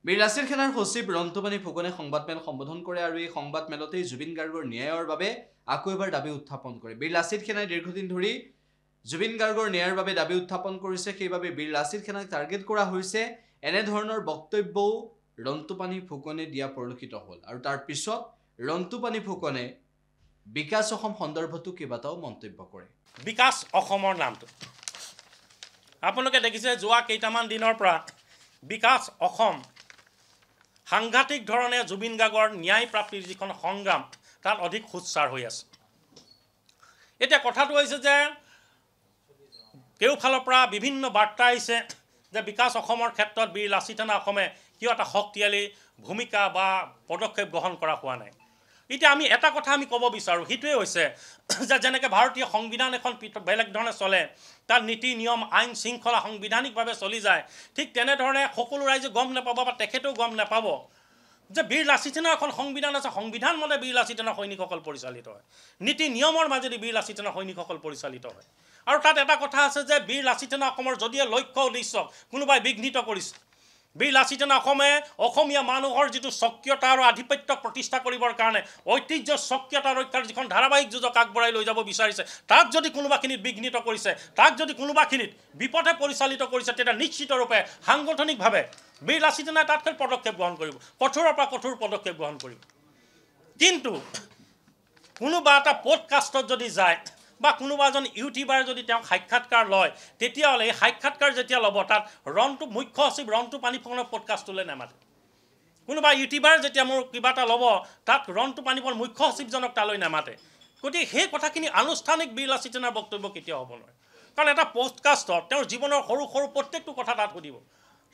বীৰ লাচিত সেনাৰ সচিব ৰন্তুমানী ফুকনে সংবাদমেল সম্বোধন কৰে আৰু এই সংবাদমেলতেই জুবিন গাৰ্গৰ ন্যায়ৰ বাবে আকৌ এবাৰ দাবী উত্থাপন কৰে। বীৰ লাচিত সেনাই দীৰ্ঘদিন ধৰি জুবিন গাৰ্গৰ ন্যায়ৰ বাবে দাবী উত্থাপন কৰিছে, সেইবাবে বীৰ লাচিত সেনাক টাৰ্গেট কৰা হৈছে। এনেধৰণৰ বক্তব্যও ৰন্তুপানী ফুকনে দিয়া পৰিলক্ষিত হ'ল আৰু তাৰ পিছত ৰন্তুপানী ফুকনে বিকাশ অসম সন্দৰ্ভতো কেইবাটাও মন্তব্য কৰে। বিকাশ অসমৰ নামটো আপোনালোকে দেখিছে যোৱা কেইটামান দিনৰ পৰা বিকাশ অসম সাংঘাতিক ধৰণে জুবিন গাৰ্গৰ ন্যায় প্ৰাপ্তিৰ যিখন সংগ্ৰাম তাত অধিক সোচ্চাৰ হৈ আছে। এতিয়া কথাটো হৈছে যে কেউফালৰ পৰা বিভিন্ন বাৰ্তা আহিছে যে বিকাশ অসমৰ ক্ষেত্ৰত বীৰ লাচিত সেনা অসমে কিয় এটা শক্তিশালী ভূমিকা বা পদক্ষেপ গ্ৰহণ কৰা হোৱা নাই। এতিয়া আমি এটা কথা আমি ক'ব বিচাৰোঁ, সেইটোৱে হৈছে যে যেনেকৈ ভাৰতীয় সংবিধান এখন বেলেগ ধৰণে চলে, তাত নীতি নিয়ম আইন শৃংখলা সাংবিধানিকভাৱে চলি যায়, ঠিক তেনেধৰণে সকলো ৰাইজে গম নাপাব বা তেখেতেও গম নাপাব যে বীৰ লাচিত সেনাৰ এখন সংবিধান আছে, সংবিধান মতে বীৰ লাচিত সেনাৰ সৈনিকসকল পৰিচালিত হয়, নীতি নিয়মৰ মাজেদি বীৰ লাচিত সেনাৰ সৈনিকসকল পৰিচালিত হয়। আৰু তাত এটা কথা আছে যে বীৰ লাচিত সেনা অসমৰ যদিও লক্ষ্য উদ্দেশ্য কোনোবাই বিঘ্নিত কৰিছে, বীৰ লাচিত সেনা অসমে অসমীয়া মানুহৰ যিটো স্বকীয়তা আৰু আধিপত্য প্ৰতিষ্ঠা কৰিবৰ কাৰণে ঐতিহ্য স্বকীয়তা ৰক্ষাৰ যিখন ধাৰাবাহিক যুঁজক আগবঢ়াই লৈ যাব বিচাৰিছে, তাক যদি কোনোবাখিনিত বিঘ্নিত কৰিছে, তাক যদি কোনোবাখিনিত বিপথে পৰিচালিত কৰিছে, তেতিয়া নিশ্চিতৰূপে সাংগঠনিকভাৱে বীৰ লাচিত সেনাই তাতকৈ পদক্ষেপ গ্ৰহণ কৰিব, কঠোৰৰ পৰা কঠোৰ পদক্ষেপ গ্ৰহণ কৰিব। কিন্তু কোনোবা এটা পডকাষ্টত যদি যায় বা কোনোবা এজন ইউটিউবাৰে যদি তেওঁক সাক্ষাৎকাৰ লয়, তেতিয়াহ'লে এই সাক্ষাৎকাৰ যেতিয়া ল'ব তাত মুখ্য সচিব ৰন্তুপানী ফুকনৰ পডকাষ্টটোলৈ নামাতে। কোনোবা ইউটিউবাৰে যেতিয়া মোৰ কিবা এটা ল'ব তাত ৰন্তুপানী ফুকন মুখ্য সচিবজনক তালৈ নামাতে। গতিকে সেই কথাখিনি আনুষ্ঠানিক বীৰ লাচিত সেনাৰ বক্তব্য কেতিয়াও হ'ব নোৱাৰে। কাৰণ এটা পডকাষ্টত তেওঁৰ জীৱনৰ সৰু সৰু প্ৰত্যেকটো কথা তাত সুধিব।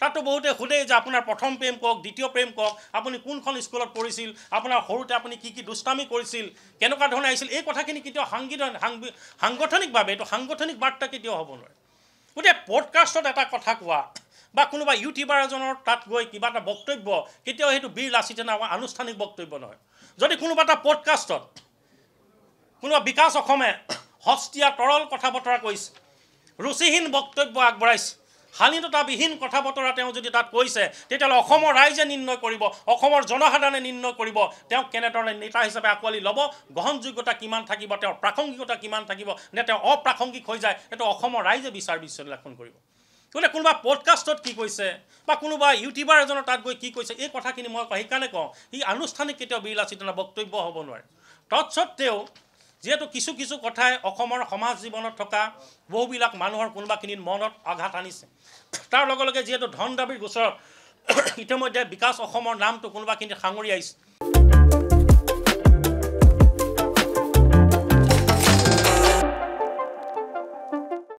তাতো বহুতে সোধে যে আপোনাৰ প্ৰথম প্ৰেম কওক, দ্বিতীয় প্ৰেম কওক, আপুনি কোনখন স্কুলত পঢ়িছিল, আপোনাৰ সৰুতে আপুনি কি কি দুষ্টামি কৰিছিল, কেনেকুৱা ধৰণে আহিছিল, এই কথাখিনি কেতিয়াও সাংগঠনিকভাৱে এইটো সাংগঠনিক বাৰ্তা কেতিয়াও হ'ব নোৱাৰে। গতিকে পডকাষ্টত এটা কথা কোৱা বা কোনোবা ইউটিউবাৰ এজনৰ তাত গৈ কিবা এটা বক্তব্য কেতিয়াও সেইটো বীৰ লাচিত সেনাৰ আনুষ্ঠানিক বক্তব্য নহয়। যদি কোনোবা এটা পডকাষ্টত কোনোবা বিকাশ অসমে সস্তীয়া তৰল কথা বতৰা কৈছে, ৰুচিহীন বক্তব্য আগবঢ়াইছে, শালীনতাবিহীন কথা বতৰা তেওঁ যদি তাত কৈছে, তেতিয়াহ'লে অসমৰ ৰাইজে নিৰ্ণয় কৰিব, অসমৰ জনসাধাৰণে নিৰ্ণয় কৰিব তেওঁক কেনেধৰণে নেতা হিচাপে আঁকোৱালি ল'ব, গ্ৰহণযোগ্যতা কিমান থাকিব, তেওঁৰ প্ৰাসংগিকতা কিমান থাকিব, নে তেওঁ অপ্ৰাসংগিক হৈ যায়, সেইটো অসমৰ ৰাইজে বিচাৰ বিশ্লেষণ কৰিব। গতিকে কোনোবা পডকাষ্টত কি কৈছে বা কোনোবা ইউটিউবাৰ এজনৰ তাত গৈ কি কৈছে, এই কথাখিনি মই সেইকাৰণে কওঁ ই আনুষ্ঠানিক কেতিয়াও বীৰ লাচিত সেনাৰ বক্তব্য হ'ব নোৱাৰে। তৎসত্ত্বেও যিহেতু কিছু কিছু কথাই অসমৰ সমাজ জীৱনত থকা বহুবিলাক মানুহৰ কোনোবাখিনিত মনত আঘাত আনিছে, তাৰ লগে লগে যিহেতু ধন দাবীৰ গোচৰত ইতিমধ্যে বিকাশ অসমৰ নামটো কোনোবাখিনিত সাঙুৰি আহিছে।